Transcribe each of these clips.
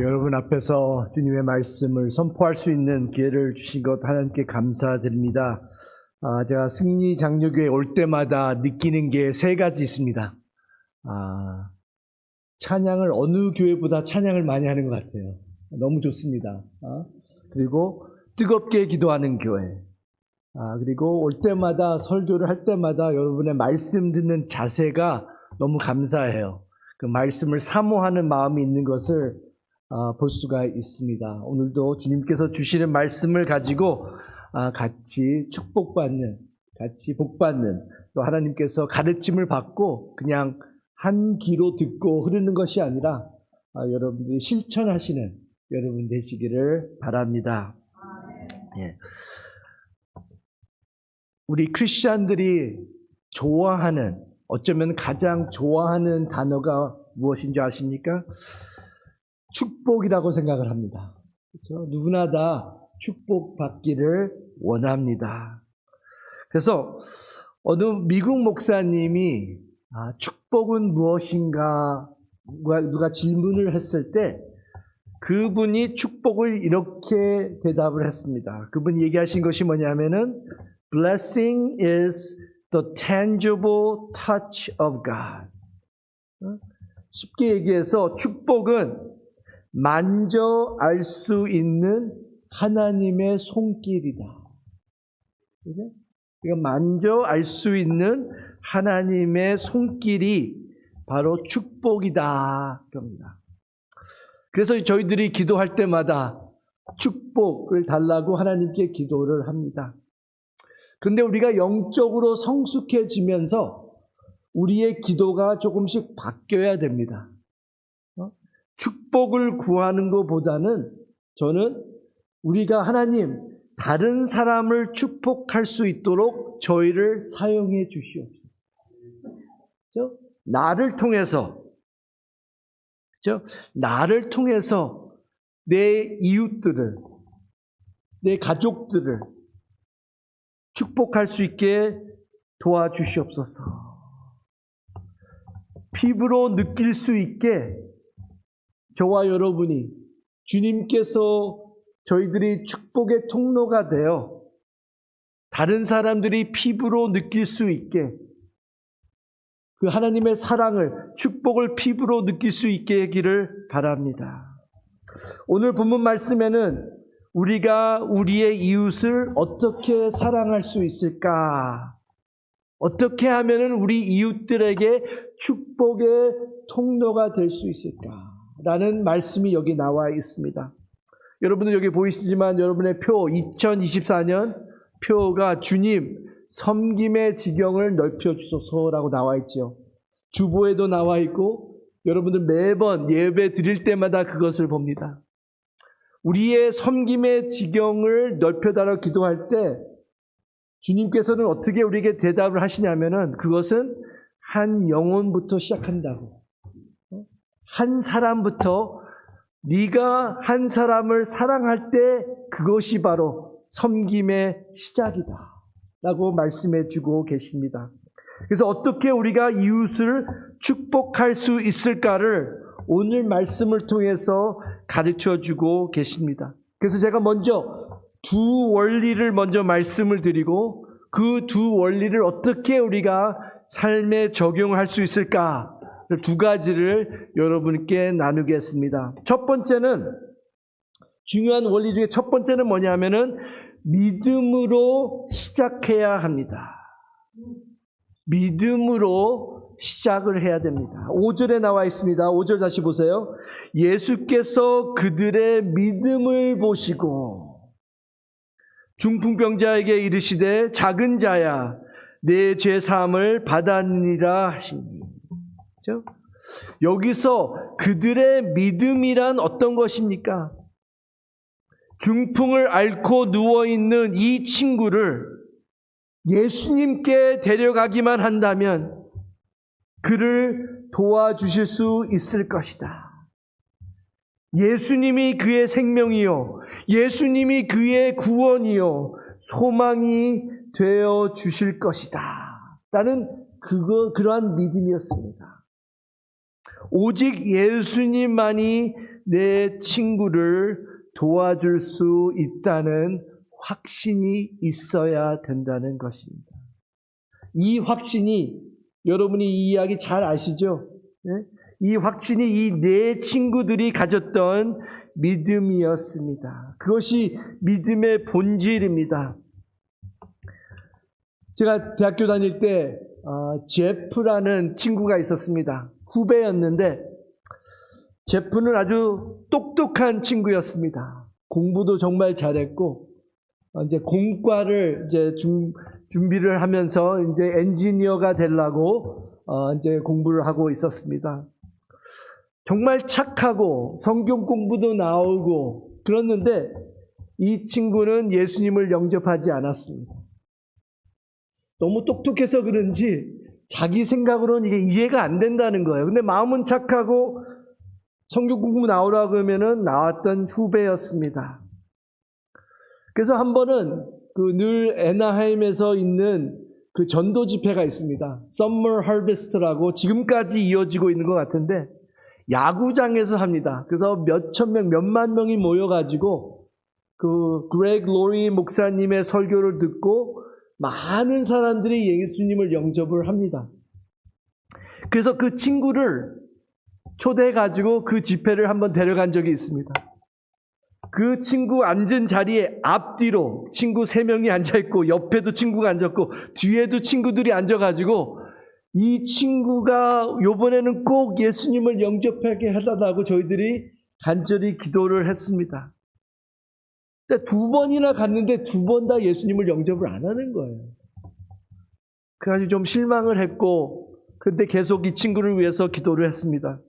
여러분 앞에서 주님의 말씀을 선포할 수 있는 기회를 주신 것 하나님께 감사드립니다. 제가 승리 장로교회 올 때마다 느끼는 게 세 가지 있습니다. 찬양을 어느 교회보다 찬양을 많이 하는 것 같아요. 너무 좋습니다. 그리고 뜨겁게 기도하는 교회. 그리고 올 때마다 설교를 할 때마다 여러분의 말씀 듣는 자세가 너무 감사해요. 그 말씀을 사모하는 마음이 있는 것을 볼 수가 있습니다. 오늘도 주님께서 주시는 말씀을 가지고 같이 축복받는, 같이 복받는, 또 하나님께서 가르침을 받고 그냥 한 귀로 듣고 흐르는 것이 아니라 여러분들이 실천하시는 여러분 되시기를 바랍니다. 예. 우리 크리스찬들이 좋아하는, 어쩌면 가장 좋아하는 단어가 무엇인지 아십니까? 축복이라고 생각을 합니다. 그렇죠? 누구나 다 축복받기를 원합니다. 그래서 어느 미국 목사님이 축복은 무엇인가 누가 질문을 했을 때 그분이 축복을 이렇게 대답을 했습니다. 그분이 얘기하신 것이 뭐냐면은 Blessing is the tangible touch of God. 쉽게 얘기해서 축복은 만져 알 수 있는 하나님의 손길이다. 이거 만져 알 수 있는 하나님의 손길이 바로 축복이다. 겁니다. 그래서 저희들이 기도할 때마다 축복을 달라고 하나님께 기도를 합니다. 근데 우리가 영적으로 성숙해지면서 우리의 기도가 조금씩 바뀌어야 됩니다. 축복을 구하는 것보다는 저는 우리가 하나님, 다른 사람을 축복할 수 있도록 저희를 사용해 주시옵소서. 그렇죠? 나를 통해서, 그렇죠? 나를 통해서 내 이웃들을, 내 가족들을 축복할 수 있게 도와주시옵소서. 피부로 느낄 수 있게 저와 여러분이 주님께서 저희들이 축복의 통로가 되어 다른 사람들이 피부로 느낄 수 있게 그 하나님의 사랑을, 축복을 피부로 느낄 수 있게 하기를 바랍니다. 오늘 본문 말씀에는 우리가 우리의 이웃을 어떻게 사랑할 수 있을까? 어떻게 하면 우리 이웃들에게 축복의 통로가 될 수 있을까? 라는 말씀이 여기 나와 있습니다. 여러분들 여기 보이시지만 여러분의 표 2024년 표가 주님 섬김의 지경을 넓혀주소서라고 나와 있죠. 주보에도 나와 있고 여러분들 매번 예배 드릴 때마다 그것을 봅니다. 우리의 섬김의 지경을 넓혀달라고 기도할 때 주님께서는 어떻게 우리에게 대답을 하시냐면은 그것은 한 영혼부터 시작한다고. 한 사람부터 네가 한 사람을 사랑할 때 그것이 바로 섬김의 시작이다 라고 말씀해 주고 계십니다. 그래서 어떻게 우리가 이웃을 축복할 수 있을까를 오늘 말씀을 통해서 가르쳐 주고 계십니다. 그래서 제가 먼저 두 원리를 먼저 말씀을 드리고 그 두 원리를 어떻게 우리가 삶에 적용할 수 있을까 두 가지를 여러분께 나누겠습니다. 첫 번째는 중요한 원리 중에 첫 번째는 뭐냐면은 믿음으로 시작해야 합니다. 믿음으로 시작을 해야 됩니다. 5절에 나와 있습니다. 5절 다시 보세요. 예수께서 그들의 믿음을 보시고 중풍병자에게 이르시되 작은 자야 내 죄 사함을 받았느니라 하시니. 그렇죠? 여기서 그들의 믿음이란 어떤 것입니까? 중풍을 앓고 누워있는 이 친구를 예수님께 데려가기만 한다면 그를 도와주실 수 있을 것이다. 예수님이 그의 생명이요 예수님이 그의 구원이요 소망이 되어 주실 것이다 라는 그러한 믿음이었습니다. 오직 예수님만이 내 친구를 도와줄 수 있다는 확신이 있어야 된다는 것입니다. 이 확신이, 여러분이 이 이야기 잘 아시죠? 이 확신이 이 네 친구들이 가졌던 믿음이었습니다. 그것이 믿음의 본질입니다. 제가 대학교 다닐 때 제프라는 친구가 있었습니다. 후배였는데 제프는 아주 똑똑한 친구였습니다. 공부도 정말 잘했고 이제 공과를 이제 준비를 하면서 이제 엔지니어가 되려고 이제 공부를 하고 있었습니다. 정말 착하고 성경 공부도 나오고 그랬는데 이 친구는 예수님을 영접하지 않았습니다. 너무 똑똑해서 그런지 자기 생각으로는 이게 이해가 안 된다는 거예요. 근데 마음은 착하고 성경 공부 나오라고 하면은 나왔던 후배였습니다. 그래서 한 번은 그 늘 애나하임에서 있는 그 전도 집회가 있습니다. Summer Harvest라고 지금까지 이어지고 있는 것 같은데 야구장에서 합니다. 그래서 몇천 명, 몇만 명이 모여가지고 그 그렉 로리 목사님의 설교를 듣고 많은 사람들이 예수님을 영접을 합니다. 그래서 그 친구를 초대해가지고 그 집회를 한번 데려간 적이 있습니다. 그 친구 앉은 자리에 앞뒤로 친구 3명이 앉아있고 옆에도 친구가 앉았고 뒤에도 친구들이 앉아가지고 이 친구가 이번에는 꼭 예수님을 영접하게 하달라고 저희들이 간절히 기도를 했습니다. 근데 2번이나 갔는데 2번 다 예수님을 영접을 안 하는 거예요. 그래가지고 좀 실망을 했고 근데 계속 이 친구를 위해서 기도를 했습니다.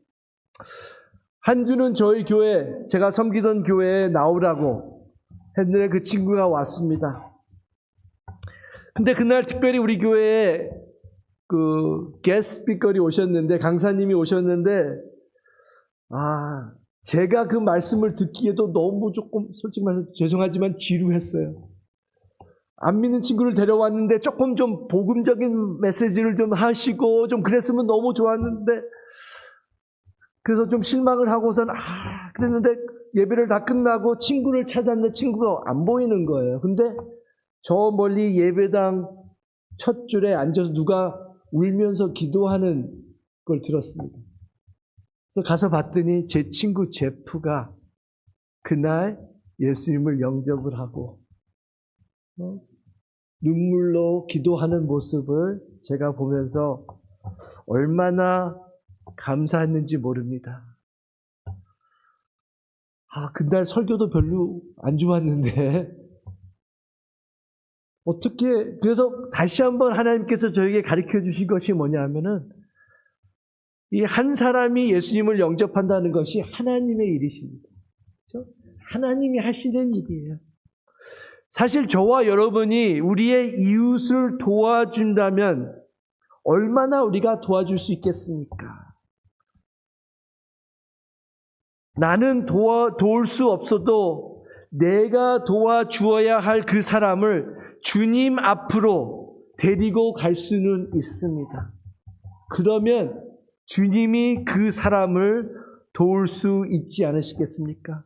한 주는 저희 교회, 제가 섬기던 교회에 나오라고 했는데 그 친구가 왔습니다. 근데 그날 특별히 우리 교회에 그 게스트 스피커리 오셨는데, 강사님이 오셨는데 제가 그 말씀을 듣기에도 너무 조금 솔직히 말해서 죄송하지만 지루했어요. 안 믿는 친구를 데려왔는데 조금 좀 복음적인 메시지를 좀 하시고 좀 그랬으면 너무 좋았는데 그래서 좀 실망을 하고선 그랬는데 예배를 다 끝나고 친구를 찾았는데 친구가 안 보이는 거예요. 근데 저 멀리 예배당 첫 줄에 앉아서 누가 울면서 기도하는 걸 들었습니다. 그래서 가서 봤더니 제 친구 제프가 그날 예수님을 영접을 하고 눈물로 기도하는 모습을 제가 보면서 얼마나 감사했는지 모릅니다. 그날 설교도 별로 안 좋았는데 어떻게, 그래서 다시 한번 하나님께서 저에게 가르쳐 주신 것이 뭐냐면은 이 한 사람이 예수님을 영접한다는 것이 하나님의 일이십니다. 그렇죠? 하나님이 하시는 일이에요. 사실 저와 여러분이 우리의 이웃을 도와준다면 얼마나 우리가 도와줄 수 있겠습니까? 나는 도울 수 없어도 내가 도와주어야 할 그 사람을 주님 앞으로 데리고 갈 수는 있습니다. 그러면 주님이 그 사람을 도울 수 있지 않으시겠습니까?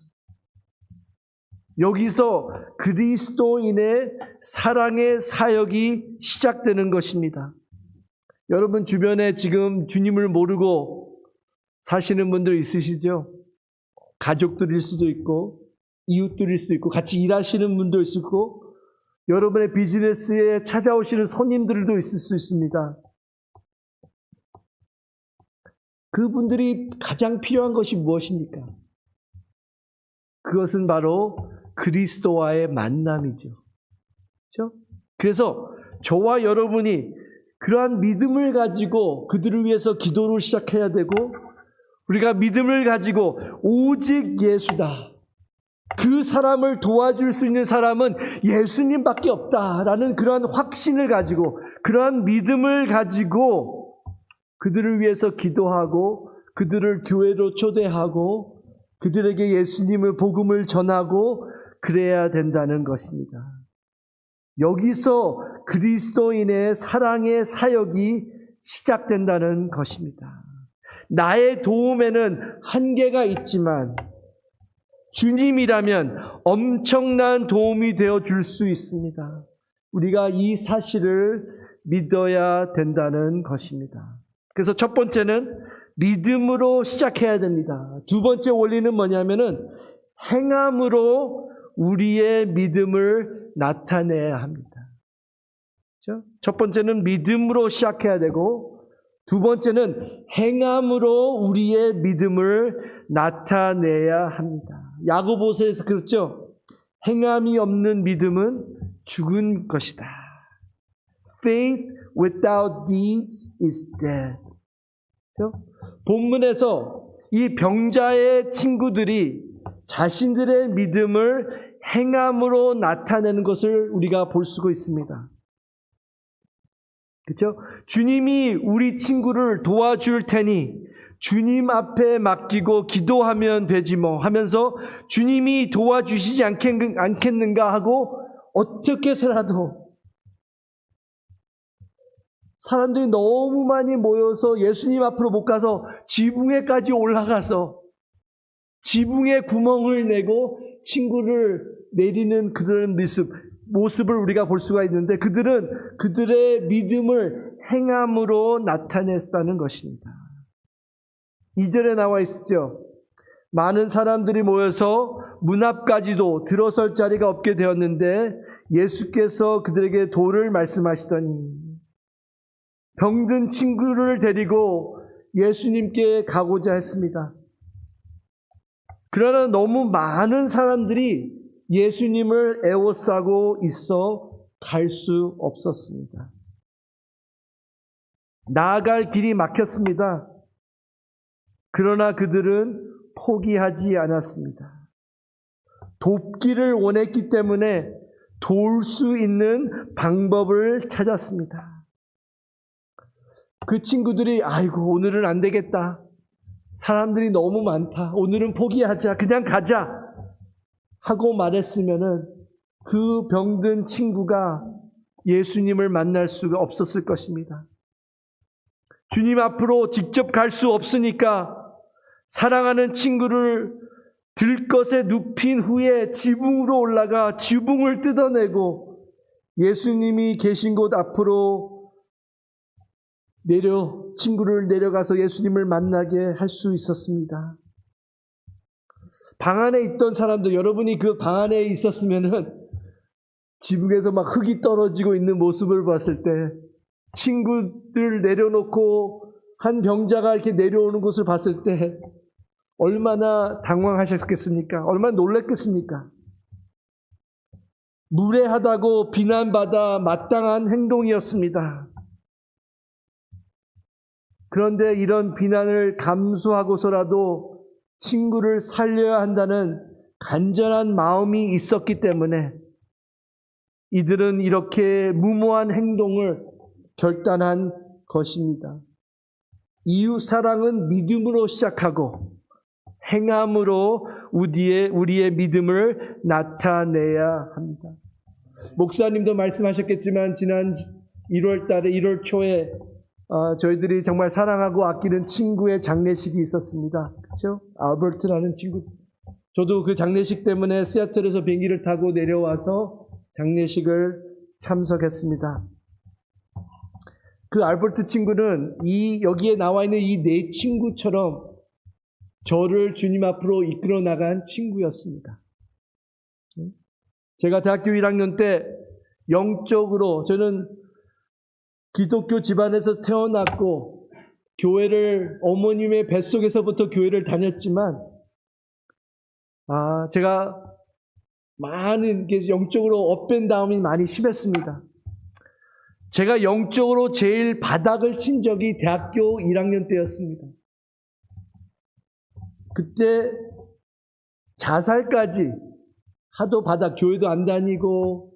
여기서 그리스도인의 사랑의 사역이 시작되는 것입니다. 여러분 주변에 지금 주님을 모르고 사시는 분들 있으시죠? 가족들일 수도 있고 이웃들일 수도 있고 같이 일하시는 분도 있을 거고 여러분의 비즈니스에 찾아오시는 손님들도 있을 수 있습니다. 그분들이 가장 필요한 것이 무엇입니까? 그것은 바로 그리스도와의 만남이죠. 그렇죠? 그래서 저와 여러분이 그러한 믿음을 가지고 그들을 위해서 기도를 시작해야 되고 우리가 믿음을 가지고 오직 예수다. 그 사람을 도와줄 수 있는 사람은 예수님밖에 없다라는 그러한 확신을 가지고 그러한 믿음을 가지고 그들을 위해서 기도하고 그들을 교회로 초대하고 그들에게 예수님의 복음을 전하고 그래야 된다는 것입니다. 여기서 그리스도인의 사랑의 사역이 시작된다는 것입니다. 나의 도움에는 한계가 있지만 주님이라면 엄청난 도움이 되어 줄 수 있습니다. 우리가 이 사실을 믿어야 된다는 것입니다. 그래서 첫 번째는 믿음으로 시작해야 됩니다. 두 번째 원리는 뭐냐면은 행함으로 우리의 믿음을 나타내야 합니다. 그렇죠? 첫 번째는 믿음으로 시작해야 되고 두 번째는 행함으로 우리의 믿음을 나타내야 합니다. 야고보서에서 그렇죠? 행함이 없는 믿음은 죽은 것이다. Faith without deeds is dead. 그렇죠? 본문에서 이 병자의 친구들이 자신들의 믿음을 행함으로 나타내는 것을 우리가 볼 수가 있습니다. 그렇죠? 주님이 우리 친구를 도와줄 테니 주님 앞에 맡기고 기도하면 되지 뭐 하면서 주님이 도와주시지 않겠는가 하고 어떻게 해서라도 사람들이 너무 많이 모여서 예수님 앞으로 못 가서 지붕에까지 올라가서 지붕에 구멍을 내고 친구를 내리는 그런 모습을 우리가 볼 수가 있는데 그들은 그들의 믿음을 행함으로 나타냈다는 것입니다. 2절에 나와 있죠. 많은 사람들이 모여서 문 앞까지도 들어설 자리가 없게 되었는데 예수께서 그들에게 도를 말씀하시더니 병든 친구를 데리고 예수님께 가고자 했습니다. 그러나 너무 많은 사람들이 예수님을 애워싸고 있어 갈 수 없었습니다. 나아갈 길이 막혔습니다. 그러나 그들은 포기하지 않았습니다. 돕기를 원했기 때문에 도울 수 있는 방법을 찾았습니다. 그 친구들이 아이고 오늘은 안 되겠다. 사람들이 너무 많다. 오늘은 포기하자. 그냥 가자. 하고 말했으면은 그 병든 친구가 예수님을 만날 수가 없었을 것입니다. 주님 앞으로 직접 갈 수 없으니까 사랑하는 친구를 들것에 눕힌 후에 지붕으로 올라가 지붕을 뜯어내고 예수님이 계신 곳 앞으로 친구를 내려가서 예수님을 만나게 할 수 있었습니다. 방 안에 있던 사람들, 여러분이 그 방 안에 있었으면은 지붕에서 막 흙이 떨어지고 있는 모습을 봤을 때 친구들 내려놓고 한 병자가 이렇게 내려오는 것을 봤을 때 얼마나 당황하셨겠습니까? 얼마나 놀랐겠습니까? 무례하다고 비난받아 마땅한 행동이었습니다. 그런데 이런 비난을 감수하고서라도 친구를 살려야 한다는 간절한 마음이 있었기 때문에 이들은 이렇게 무모한 행동을 결단한 것입니다. 이웃 사랑은 믿음으로 시작하고 행함으로 우리의 믿음을 나타내야 합니다. 목사님도 말씀하셨겠지만 지난 1월 달에 1월 초에 저희들이 정말 사랑하고 아끼는 친구의 장례식이 있었습니다. 그렇죠? 알버트라는 친구. 저도 그 장례식 때문에 시애틀에서 비행기를 타고 내려와서 장례식을 참석했습니다. 그 알버트 친구는 여기에 나와 있는 이 네 친구처럼 저를 주님 앞으로 이끌어 나간 친구였습니다. 제가 대학교 1학년 때 영적으로 저는 기독교 집안에서 태어났고 교회를 어머님의 뱃속에서부터 교회를 다녔지만 제가 많은 영적으로 업앤다운이 많이 심했습니다. 제가 영적으로 제일 바닥을 친 적이 대학교 1학년 때였습니다. 그때 자살까지 하도 바닥 교회도 안 다니고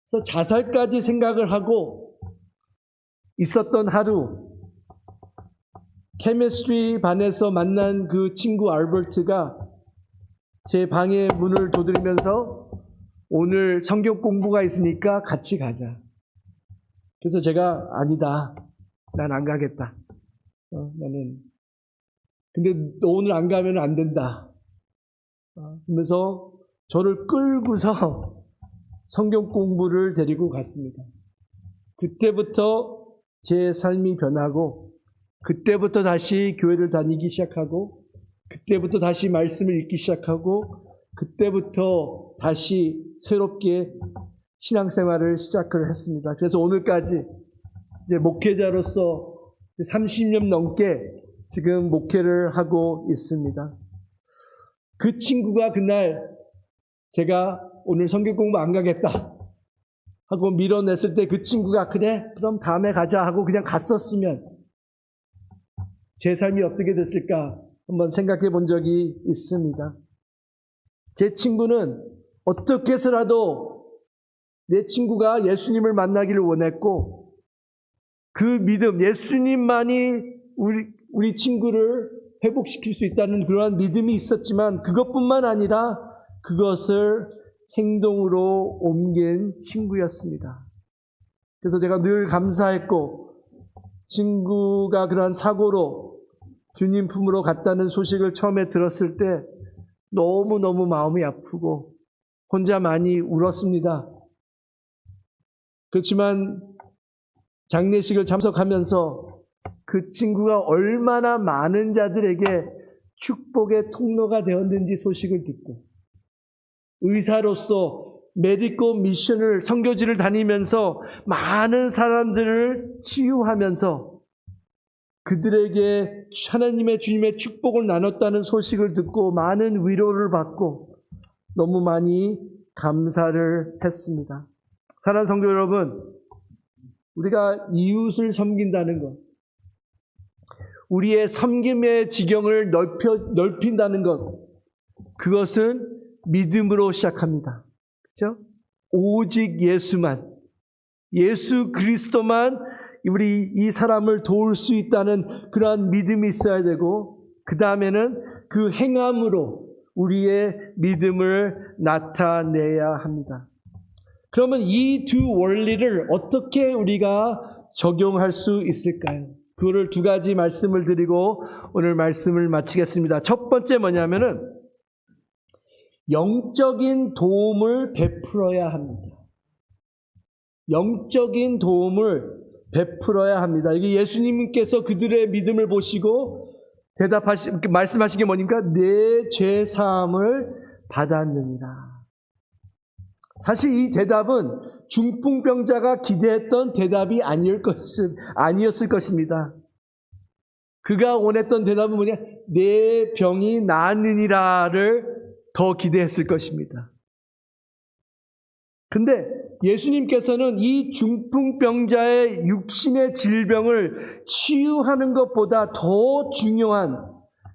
그래서 자살까지 생각을 하고 있었던 하루 케미스트리 반에서 만난 그 친구 알버트가 제 방의 문을 두드리면서 오늘 성경 공부가 있으니까 같이 가자. 그래서 제가 아니다. 난 안 가겠다. 나는 근데 너 오늘 안 가면 안 된다. 그러면서 저를 끌고서 성경 공부를 데리고 갔습니다. 그때부터 제 삶이 변하고, 그때부터 다시 교회를 다니기 시작하고, 그때부터 다시 말씀을 읽기 시작하고, 그때부터 다시 새롭게 신앙생활을 시작을 했습니다. 그래서 오늘까지 이제 목회자로서 30년 넘게 지금 목회를 하고 있습니다. 그 친구가 그날 제가 오늘 성경 공부 안 가겠다 하고 밀어냈을 때 그 친구가 그래 그럼 다음에 가자 하고 그냥 갔었으면 제 삶이 어떻게 됐을까 한번 생각해 본 적이 있습니다. 제 친구는 어떻게 해서라도 내 친구가 예수님을 만나기를 원했고, 그 믿음, 예수님만이 우리 친구를 회복시킬 수 있다는 그러한 믿음이 있었지만, 그것뿐만 아니라 그것을 행동으로 옮긴 친구였습니다. 그래서 제가 늘 감사했고, 친구가 그러한 사고로 주님 품으로 갔다는 소식을 처음에 들었을 때 너무너무 마음이 아프고 혼자 많이 울었습니다. 그렇지만 장례식을 참석하면서 그 친구가 얼마나 많은 자들에게 축복의 통로가 되었는지 소식을 듣고, 의사로서 메디컬 미션을 선교지를 다니면서 많은 사람들을 치유하면서 그들에게 하나님의 주님의 축복을 나눴다는 소식을 듣고 많은 위로를 받고 너무 많이 감사를 했습니다. 사랑하는 성도 여러분, 우리가 이웃을 섬긴다는 것, 우리의 섬김의 지경을 넓힌다는 것, 그것은 믿음으로 시작합니다. 그렇죠? 오직 예수만, 예수 그리스도만 우리 이 사람을 도울 수 있다는 그러한 믿음이 있어야 되고, 그 다음에는 그 행함으로 우리의 믿음을 나타내야 합니다. 그러면 이 두 원리를 어떻게 우리가 적용할 수 있을까요? 그거를 두 가지 말씀을 드리고 오늘 말씀을 마치겠습니다. 첫 번째 뭐냐면은 영적인 도움을 베풀어야 합니다. 영적인 도움을 베풀어야 합니다. 이게 예수님께서 그들의 믿음을 보시고 말씀하신 게 뭐니까? 내 죄 사함을 받았느니라. 사실 이 대답은 중풍병자가 기대했던 대답이 아니었을 것입니다. 그가 원했던 대답은 뭐냐? 내 병이 나았느니라를 더 기대했을 것입니다. 근데 예수님께서는 이 중풍병자의 육신의 질병을 치유하는 것보다 더 중요한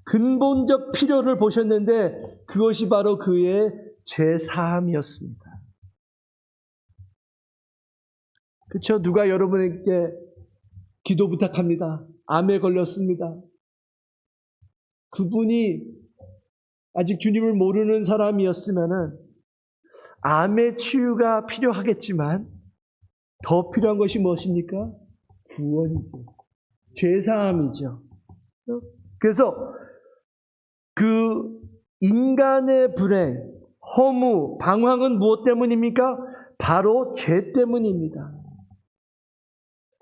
근본적 필요를 보셨는데, 그것이 바로 그의 죄 사함이었습니다. 그렇죠? 누가 여러분에게 기도 부탁합니다. 암에 걸렸습니다. 그분이 아직 주님을 모르는 사람이었으면은 암의 치유가 필요하겠지만 더 필요한 것이 무엇입니까? 구원이죠. 죄사함이죠. 그래서 그 인간의 불행, 허무, 방황은 무엇 때문입니까? 바로 죄 때문입니다.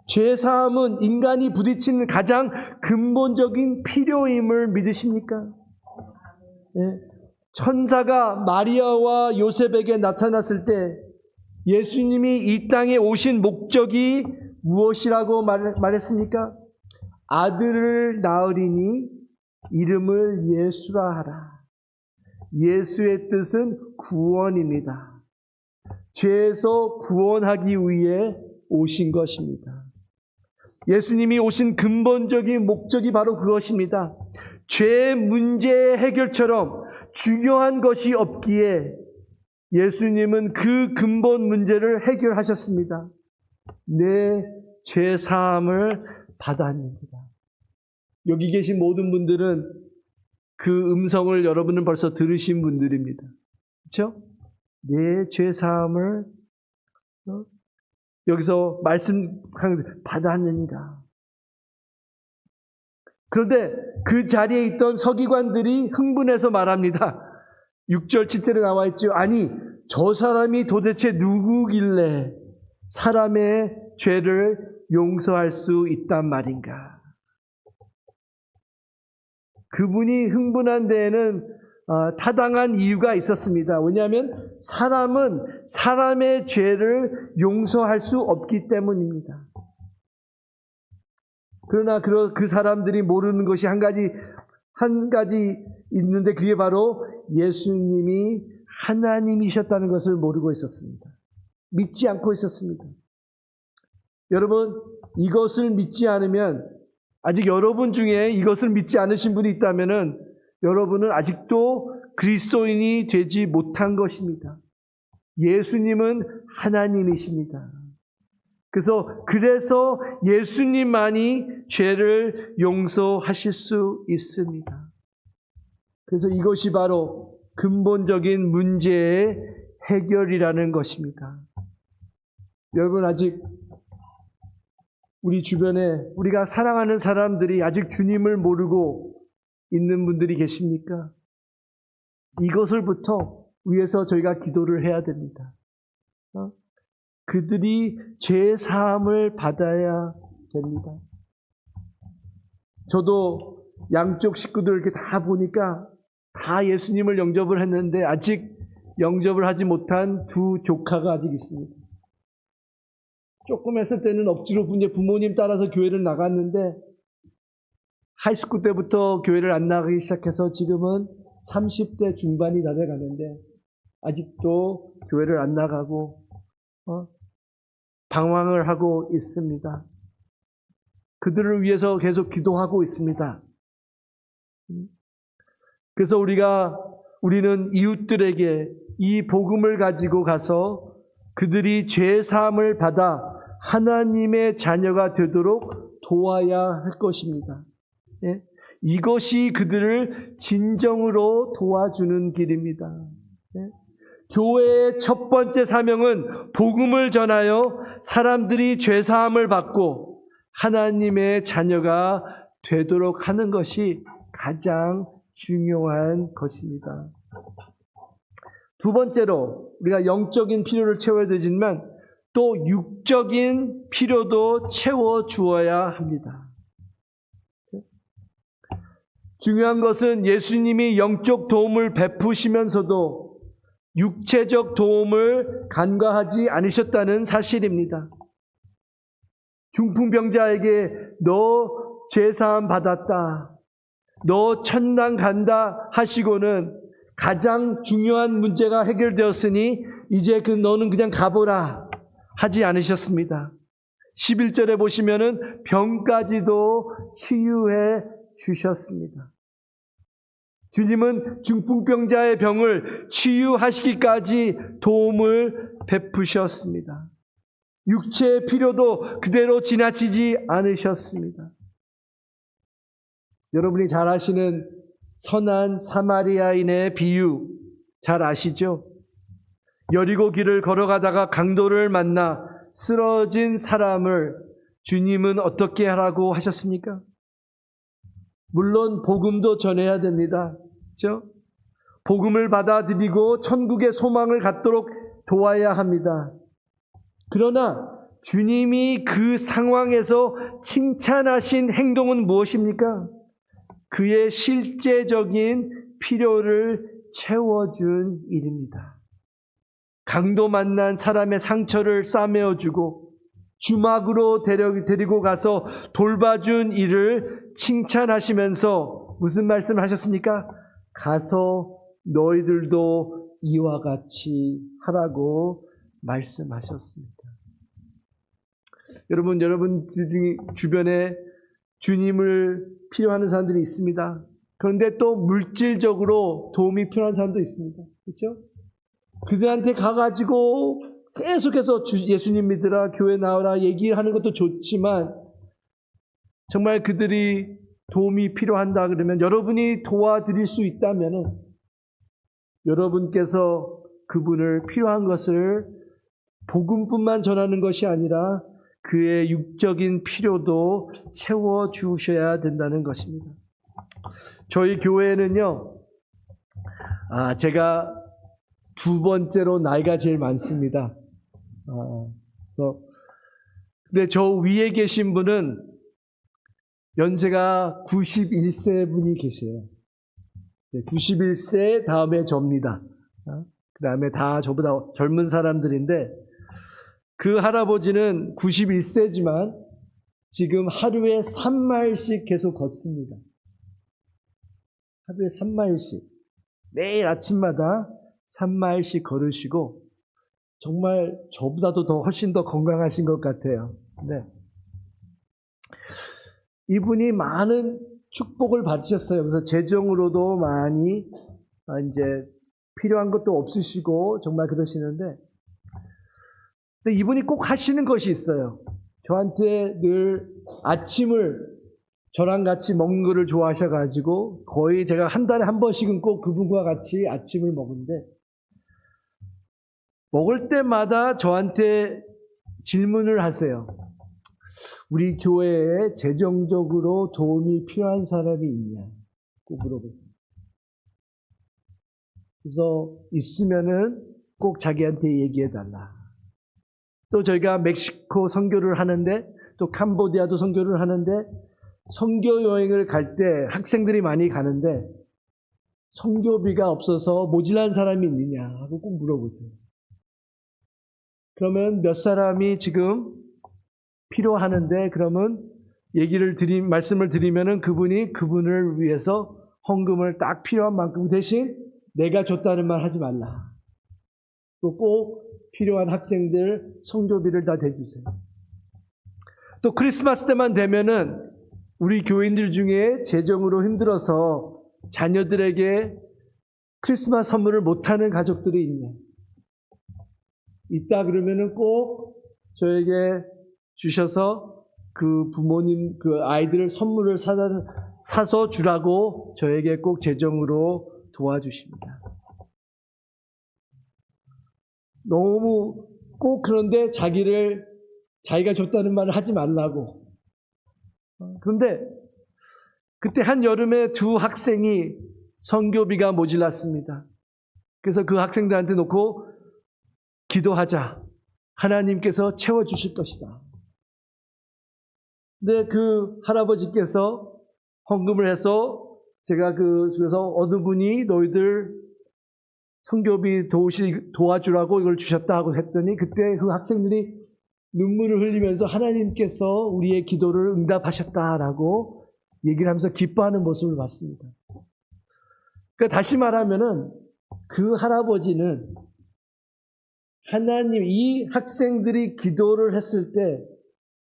죄사함은 인간이 부딪히는 가장 근본적인 필요임을 믿으십니까? 네. 천사가 마리아와 요셉에게 나타났을 때 예수님이 이 땅에 오신 목적이 무엇이라고 말했습니까? 아들을 낳으리니 이름을 예수라 하라. 예수의 뜻은 구원입니다. 죄에서 구원하기 위해 오신 것입니다. 예수님이 오신 근본적인 목적이 바로 그것입니다. 죄 문제의 해결처럼 중요한 것이 없기에 예수님은 그 근본 문제를 해결하셨습니다. 내 죄 사함을 받았습니다. 여기 계신 모든 분들은 그 음성을 여러분은 벌써 들으신 분들입니다. 그렇죠? 내 죄 사함을 여기서 말씀하는 받았느니라. 그런데 그 자리에 있던 서기관들이 흥분해서 말합니다. 6절 7절에 나와 있죠. 아니 저 사람이 도대체 누구길래 사람의 죄를 용서할 수 있단 말인가. 그분이 흥분한 데에는 타당한 이유가 있었습니다. 왜냐하면 사람은 사람의 죄를 용서할 수 없기 때문입니다. 그러나 그 사람들이 모르는 것이 한 가지 있는데 그게 바로 예수님이 하나님이셨다는 것을 모르고 있었습니다. 믿지 않고 있었습니다. 여러분, 이것을 믿지 않으면, 아직 여러분 중에 이것을 믿지 않으신 분이 있다면 여러분은 아직도 그리스도인이 되지 못한 것입니다. 예수님은 하나님이십니다. 그래서 예수님만이 죄를 용서하실 수 있습니다. 그래서 이것이 바로 근본적인 문제의 해결이라는 것입니다. 여러분, 아직 우리 주변에 우리가 사랑하는 사람들이 아직 주님을 모르고 있는 분들이 계십니까? 이것을부터 위해서 저희가 기도를 해야 됩니다. 그들이 죄 사함을 받아야 됩니다. 저도 양쪽 식구들 이렇게 다 보니까 다 예수님을 영접을 했는데 아직 영접을 하지 못한 두 조카가 아직 있습니다. 조금 했을 때는 억지로 이제 부모님 따라서 교회를 나갔는데 하이스쿨 때부터 교회를 안 나가기 시작해서 지금은 30대 중반이 다 돼가는데 아직도 교회를 안 나가고 방황을 하고 있습니다. 그들을 위해서 계속 기도하고 있습니다. 그래서 우리는 이웃들에게 이 복음을 가지고 가서 그들이 죄 사함을 받아 하나님의 자녀가 되도록 도와야 할 것입니다. 예? 이것이 그들을 진정으로 도와주는 길입니다. 예? 교회의 첫 번째 사명은 복음을 전하여 사람들이 죄 사함을 받고 하나님의 자녀가 되도록 하는 것이 가장 중요한 것입니다. 두 번째로 우리가 영적인 필요를 채워야 되지만 또 육적인 필요도 채워주어야 합니다. 중요한 것은 예수님이 영적 도움을 베푸시면서도 육체적 도움을 간과하지 않으셨다는 사실입니다. 중풍병자에게 너 죄사함 받았다, 너 천당 간다 하시고는 가장 중요한 문제가 해결되었으니 이제 너는 그냥 가보라 하지 않으셨습니다. 11절에 보시면은 병까지도 치유해 주셨습니다. 주님은 중풍병자의 병을 치유하시기까지 도움을 베푸셨습니다. 육체의 필요도 그대로 지나치지 않으셨습니다. 여러분이 잘 아시는 선한 사마리아인의 비유 잘 아시죠? 여리고 길을 걸어가다가 강도를 만나 쓰러진 사람을 주님은 어떻게 하라고 하셨습니까? 물론 복음도 전해야 됩니다. 그렇죠? 복음을 받아들이고 천국의 소망을 갖도록 도와야 합니다. 그러나 주님이 그 상황에서 칭찬하신 행동은 무엇입니까? 그의 실제적인 필요를 채워준 일입니다. 강도 만난 사람의 상처를 싸매어주고 주막으로 데리고 가서 돌봐준 일을 칭찬하시면서 무슨 말씀을 하셨습니까? 가서 너희들도 이와 같이 하라고 말씀하셨습니다. 여러분 주변에 주님을 필요하는 사람들이 있습니다. 그런데 또 물질적으로 도움이 필요한 사람도 있습니다. 그렇죠? 그들한테 가가지고 계속해서 예수님 믿으라, 교회 나오라 얘기하는 것도 좋지만 정말 그들이 도움이 필요한다 그러면 여러분이 도와드릴 수 있다면 여러분께서 그분을 필요한 것을 복음뿐만 전하는 것이 아니라 그의 육적인 필요도 채워주셔야 된다는 것입니다. 저희 교회는요, 제가 두 번째로 나이가 제일 많습니다. 근데 저 위에 계신 분은 연세가 91세 분이 계세요. 91세 다음에 접니다. 그 다음에 다 저보다 젊은 사람들인데, 그 할아버지는 91세지만 지금 하루에 3마일씩 계속 걷습니다. 하루에 3마일씩. 매일 아침마다 3마일씩 걸으시고, 정말 저보다도 훨씬 더 건강하신 것 같아요. 네. 이분이 많은 축복을 받으셨어요. 그래서 재정으로도 많이 이제 필요한 것도 없으시고 정말 그러시는데, 근데 이분이 꼭 하시는 것이 있어요. 저한테 늘 아침을 저랑 같이 먹는 거를 좋아하셔가지고 거의 제가 한 달에 한 번씩은 꼭 그분과 같이 아침을 먹는데, 먹을 때마다 저한테 질문을 하세요. 우리 교회에 재정적으로 도움이 필요한 사람이 있냐? 꼭 물어보세요. 그래서 있으면은 꼭 자기한테 얘기해달라. 또 저희가 멕시코 선교를 하는데, 또 캄보디아도 선교를 하는데, 선교 여행을 갈 때 학생들이 많이 가는데 선교비가 없어서 모질란 사람이 있느냐 하고 꼭 물어보세요. 그러면 몇 사람이 지금 필요하는데, 그러면 말씀을 드리면은 그분을 위해서 헌금을 딱 필요한 만큼, 대신 내가 줬다는 말 하지 말라. 또 꼭 필요한 학생들 선교비를 다 대주세요. 또 크리스마스 때만 되면은 우리 교인들 중에 재정으로 힘들어서 자녀들에게 크리스마스 선물을 못하는 가족들이 있냐? 있다 그러면은 꼭 저에게 주셔서 그 부모님, 그 아이들 선물을 사서 주라고 저에게 꼭 재정으로 도와주십니다. 너무 꼭 그런데 자기가 줬다는 말을 하지 말라고. 그런데 그때 한 여름에 두 학생이 선교비가 모질랐습니다. 그래서 그 학생들한테 놓고 기도하자. 하나님께서 채워주실 것이다. 근데 그 할아버지께서 헌금을 해서 제가 그중에서 어느 분이 너희들 선교비 도와주라고 이걸 주셨다 하고 했더니, 그때 그 학생들이 눈물을 흘리면서 하나님께서 우리의 기도를 응답하셨다라고 얘기를 하면서 기뻐하는 모습을 봤습니다. 그러니까 다시 말하면은 그 할아버지는 이 학생들이 기도를 했을 때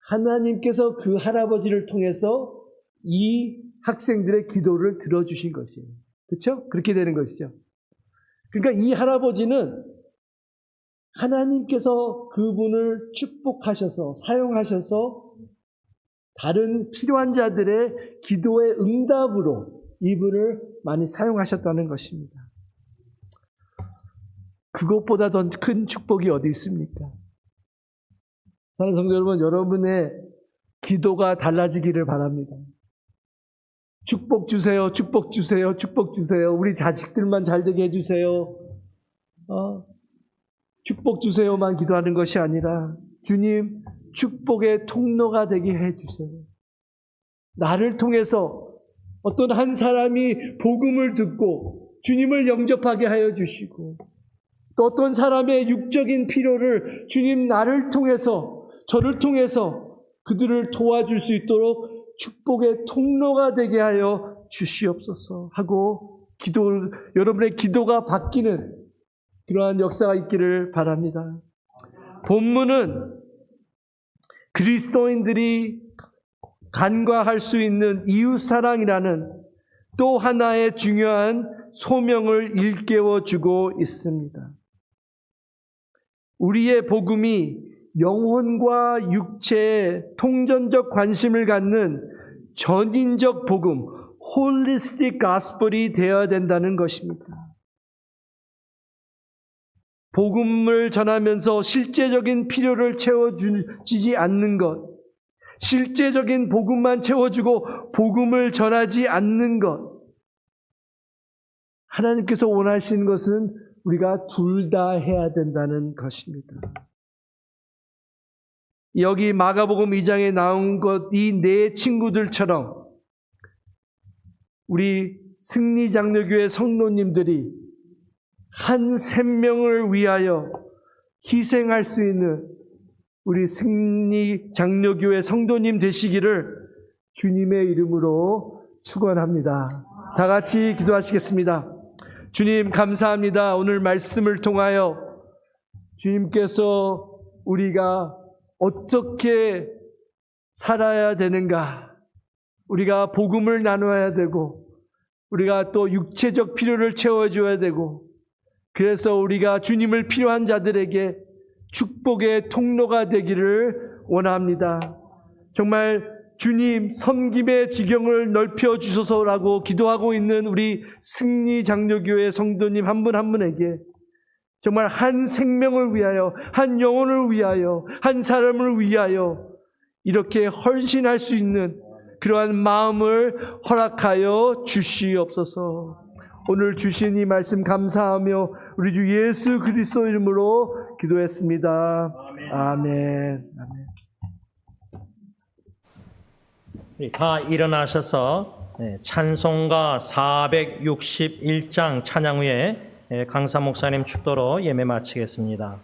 하나님께서 그 할아버지를 통해서 이 학생들의 기도를 들어주신 것이에요. 그렇죠? 그렇게 되는 것이죠. 그러니까 이 할아버지는 하나님께서 그분을 축복하셔서 사용하셔서 다른 필요한 자들의 기도의 응답으로 이분을 많이 사용하셨다는 것입니다. 그것보다 더 큰 축복이 어디 있습니까? 사랑하는 성도 여러분, 여러분의 기도가 달라지기를 바랍니다. 축복 주세요, 축복 주세요, 축복 주세요. 우리 자식들만 잘 되게 해주세요. 축복 주세요만 기도하는 것이 아니라, 주님 축복의 통로가 되게 해주세요. 나를 통해서 어떤 한 사람이 복음을 듣고 주님을 영접하게 하여 주시고, 또 어떤 사람의 육적인 필요를 주님 나를 통해서, 저를 통해서 그들을 도와줄 수 있도록 축복의 통로가 되게 하여 주시옵소서 하고 여러분의 기도가 바뀌는 그러한 역사가 있기를 바랍니다. 본문은 그리스도인들이 간과할 수 있는 이웃사랑이라는 또 하나의 중요한 소명을 일깨워주고 있습니다. 우리의 복음이 영혼과 육체에 통전적 관심을 갖는 전인적 복음, 홀리스틱 가스펠이 되어야 된다는 것입니다. 복음을 전하면서 실제적인 필요를 채워주지 않는 것, 실제적인 복음만 채워주고 복음을 전하지 않는 것, 하나님께서 원하시는 것은 우리가 둘 다 해야 된다는 것입니다. 여기 마가복음 2장에 나온 것, 이 네 친구들처럼 우리 승리장로교회 성도님들이 한 생명을 위하여 희생할 수 있는 우리 승리장로교회 성도님 되시기를 주님의 이름으로 축원합니다. 다 같이 기도하시겠습니다. 주님 감사합니다. 오늘 말씀을 통하여 주님께서 우리가 어떻게 살아야 되는가, 우리가 복음을 나눠야 되고 우리가 또 육체적 필요를 채워줘야 되고, 그래서 우리가 주님을 필요한 자들에게 축복의 통로가 되기를 원합니다. 정말 주님 섬김의 지경을 넓혀 주소서라고 기도하고 있는 우리 승리장로교회 성도님 한 분 한 분에게 정말 한 생명을 위하여, 한 영혼을 위하여, 한 사람을 위하여 이렇게 헌신할 수 있는 그러한 마음을 허락하여 주시옵소서. 오늘 주신 이 말씀 감사하며 우리 주 예수 그리스도 이름으로 기도했습니다. 아멘. 아멘. 다 일어나셔서 찬송가 461장 찬양 후에 강사 목사님 축도로 예매 마치겠습니다.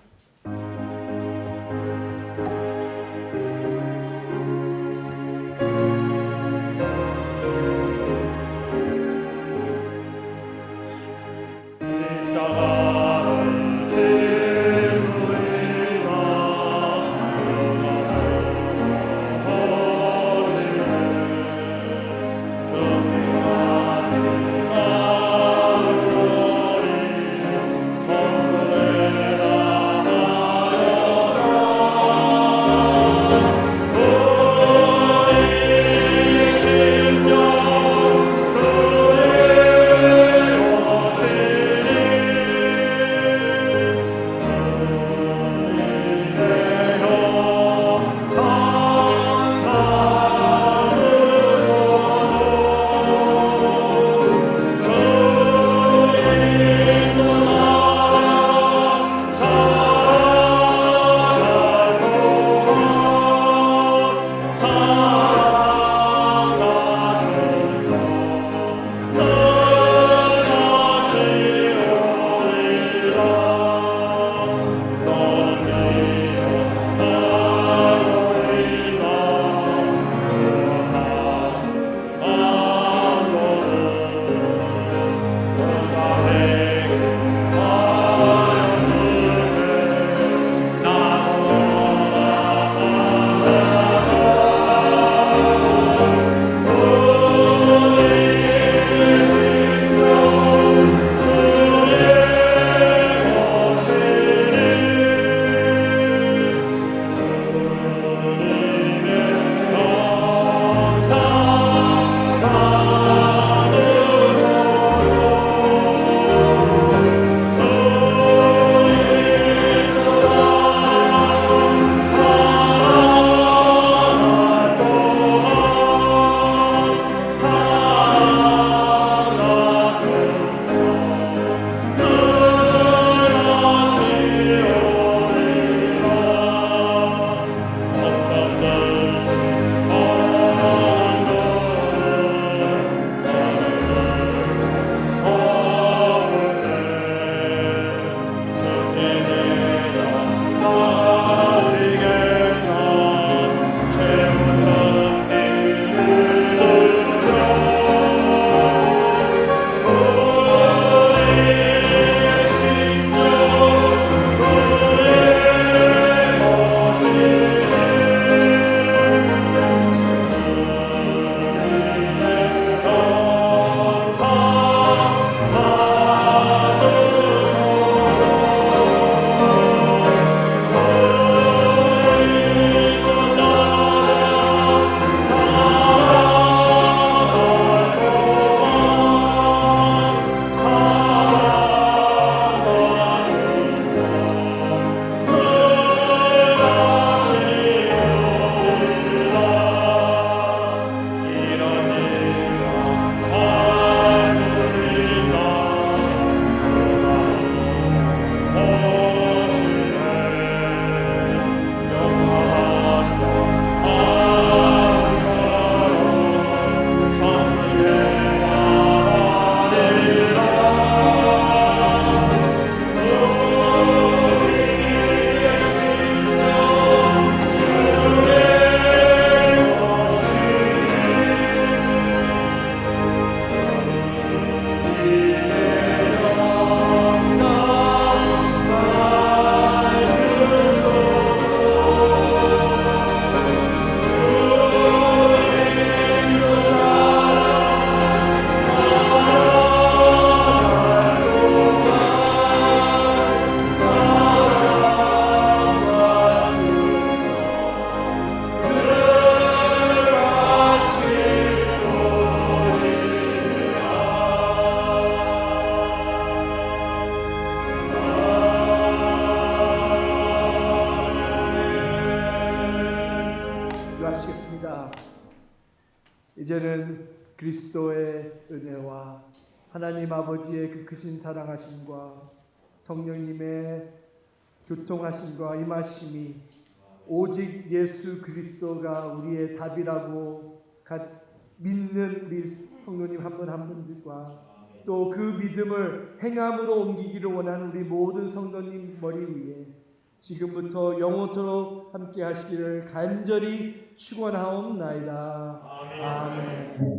이제는 그리스도의 은혜와 하나님 아버지의 그 크신 사랑하심과 성령님의 교통하심과 임하심이 오직 예수 그리스도가 우리의 답이라고 믿는 우리 성도님 한 분 한 분들과 또 그 믿음을 행함으로 옮기기를 원하는 우리 모든 성도님 머리 위에 지금부터 영원토록 함께 하시기를 간절히 축원하옵나이다. 아멘.